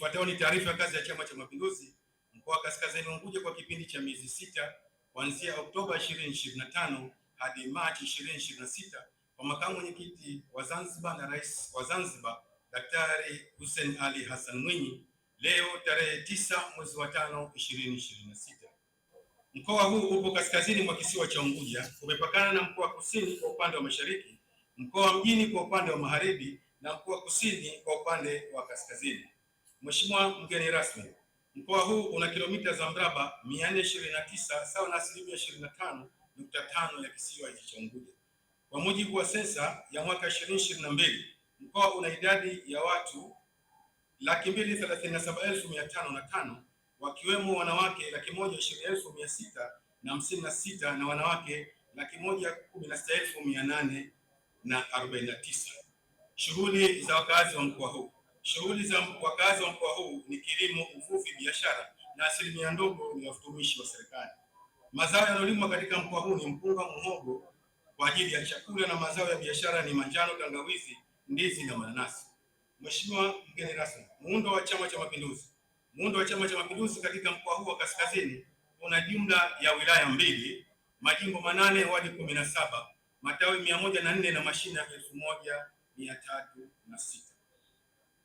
Ifuatayo ni taarifa ya kazi ya Chama cha Mapinduzi mkoa wa Kaskazini Unguja kwa kipindi cha miezi 6 kuanzia Oktoba 2025 hadi Machi 2026 kwa makamu mwenyekiti wa Zanzibar na rais wa Zanzibar Daktari Hussein Ali Hassan Mwinyi leo tarehe 9 mwezi wa 5 2026. Mkoa huu upo kaskazini mwa kisiwa cha Unguja, umepakana na mkoa wa Kusini kwa upande wa mashariki, mkoa wa Mjini kwa upande wa magharibi na mkoa wa Kusini kwa upande wa kaskazini. Mheshimiwa mgeni rasmi, mkoa huu una kilomita za mraba 429 sawa na 25.5% ya kisiwa hiki cha Unguja. Kwa mujibu wa sensa ya mwaka 2022, mkoa una idadi ya watu 237,505 wakiwemo wanawake 120,656 na wanawake 116,849. Shughuli za wakazi wa mkoa huu. Shughuli za wakazi wa mkoa huu ni kilimo, uvuvi, biashara na asilimia ndogo ni watumishi wa serikali. Mazao yanayolimwa katika mkoa huu ni mpunga, muhogo kwa ajili ya chakula na mazao ya biashara ni manjano, tangawizi, ndizi na mananasi. Mheshimiwa mgeni rasmi, muundo wa Chama cha Mapinduzi. Muundo wa Chama cha Mapinduzi katika mkoa huu wa kaskazini una jumla ya wilaya 2, majimbo 8 hadi 17, matawi 104 na mashina 1306.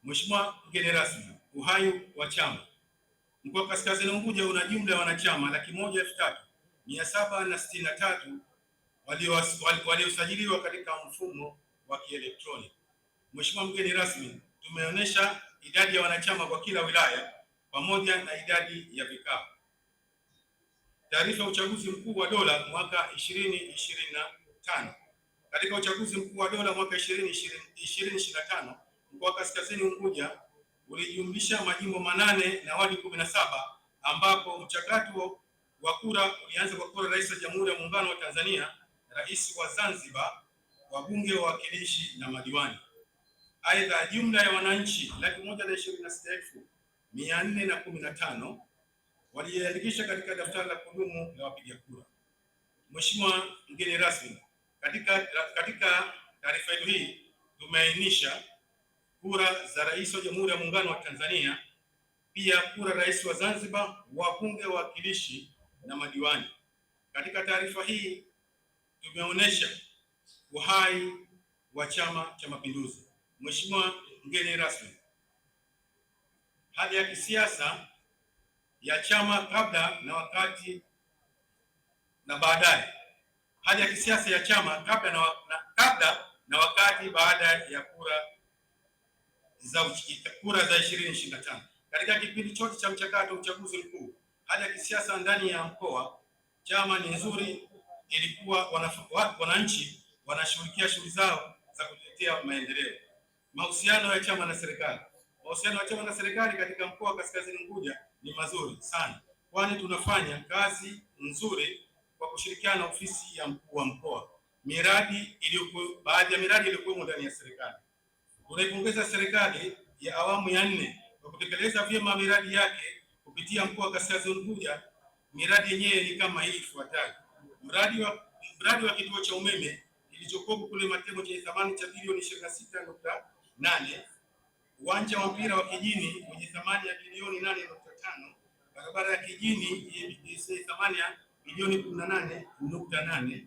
Mheshimiwa mgeni rasmi, uhai wa chama. Mkoa wa Kaskazini Unguja una jumla ya wanachama 103,763 waliosajiliwa katika mfumo wa kielektroniki. Mheshimiwa mgeni rasmi, tumeonyesha idadi ya wanachama kwa kila wilaya pamoja na idadi ya vikao. Taarifa ya uchaguzi mkuu wa dola mwaka 2025. Katika uchaguzi mkuu wa dola mwaka 2025, mkoa wa Kaskazini Unguja ulijumlisha majimbo 8 na wadi 17, ambapo mchakato wa kura ulianza kwa kura rais wa Jamhuri ya Muungano wa Tanzania, rais wa Zanzibar, wabunge, wawakilishi na madiwani. Aidha, jumla ya wananchi 126,415 waliandikisha katika daftari la kudumu la wapiga kura. Mheshimiwa mgeni rasmi, katika taarifa yetu hii tumeainisha kura za rais wa Jamhuri ya Muungano wa Tanzania, pia kura rais wa Zanzibar, wabunge, wawakilishi na madiwani. Katika taarifa hii tumeonyesha uhai wa Chama cha Mapinduzi. Mheshimiwa mgeni rasmi, hali ya kisiasa ya chama kabla na wakati na baadaye. Hali ya kisiasa ya chama kabla na wakati baada ya kura za 2025. Katika kipindi chote cha mchakato wa uchaguzi mkuu, hali ya kisiasa ndani ya mkoa chama ni nzuri, ilikuwa wananchi wanashughulikia shughuli zao za kutetea maendeleo. Mahusiano ya chama na serikali. Mahusiano ya chama na serikali katika mkoa wa Kaskazini Unguja ni mazuri sana, kwani tunafanya kazi nzuri kwa kushirikiana na ofisi ya mkuu wa mkoa. Baadhi ya miradi iliyokuwa ndani ya serikali. Tunaipongeza serikali ya awamu ya 4 kwa kutekeleza vyema miradi yake kupitia mkoa wa Kaskazini Unguja. Miradi yenyewe ni kama hii ifuatayo: mradi wa kituo cha umeme kilichokuwa kule Matemo chenye thamani cha bilioni 26.8, uwanja wa mpira wa Kijini wenye thamani ya bilioni 8.5, barabara ya Kijini yenye thamani ya bilioni 18.8,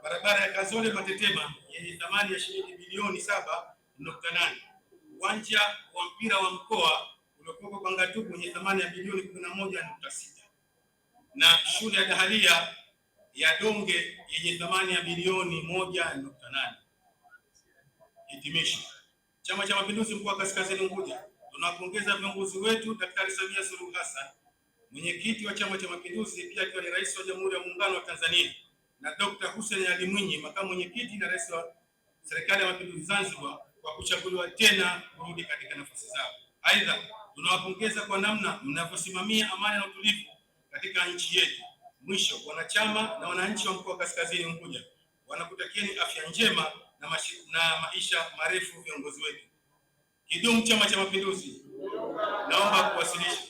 barabara ya Kazole Matetema yenye thamani ya shilingi bilioni 7.8, uwanja wa mpira wa mkoa uliokuwa kwa Ngatuku wenye thamani ya bilioni 11.6, na shule ya dahalia ya Donge yenye thamani ya bilioni 1.8. Hitimisho. Chama cha Mapinduzi mkoa wa Kaskazini Unguja tunawapongeza viongozi wetu Daktari Samia Suluhu Hassan, mwenyekiti wa Chama cha Mapinduzi, pia akiwa ni rais wa Jamhuri ya Muungano wa Tanzania, na Dr. Hussein Ali Mwinyi, makamu mwenyekiti na rais wa Serikali ya Mapinduzi Zanzibar, kwa kuchaguliwa tena kurudi katika nafasi zao. Aidha, tunawapongeza kwa namna mnavyosimamia amani na utulivu katika nchi yetu. Mwisho, wanachama na wananchi wa mkoa wa Kaskazini Unguja wanakutakieni afya njema na maisha marefu viongozi wetu. Kidumu Chama cha Mapinduzi! Naomba kuwasilisha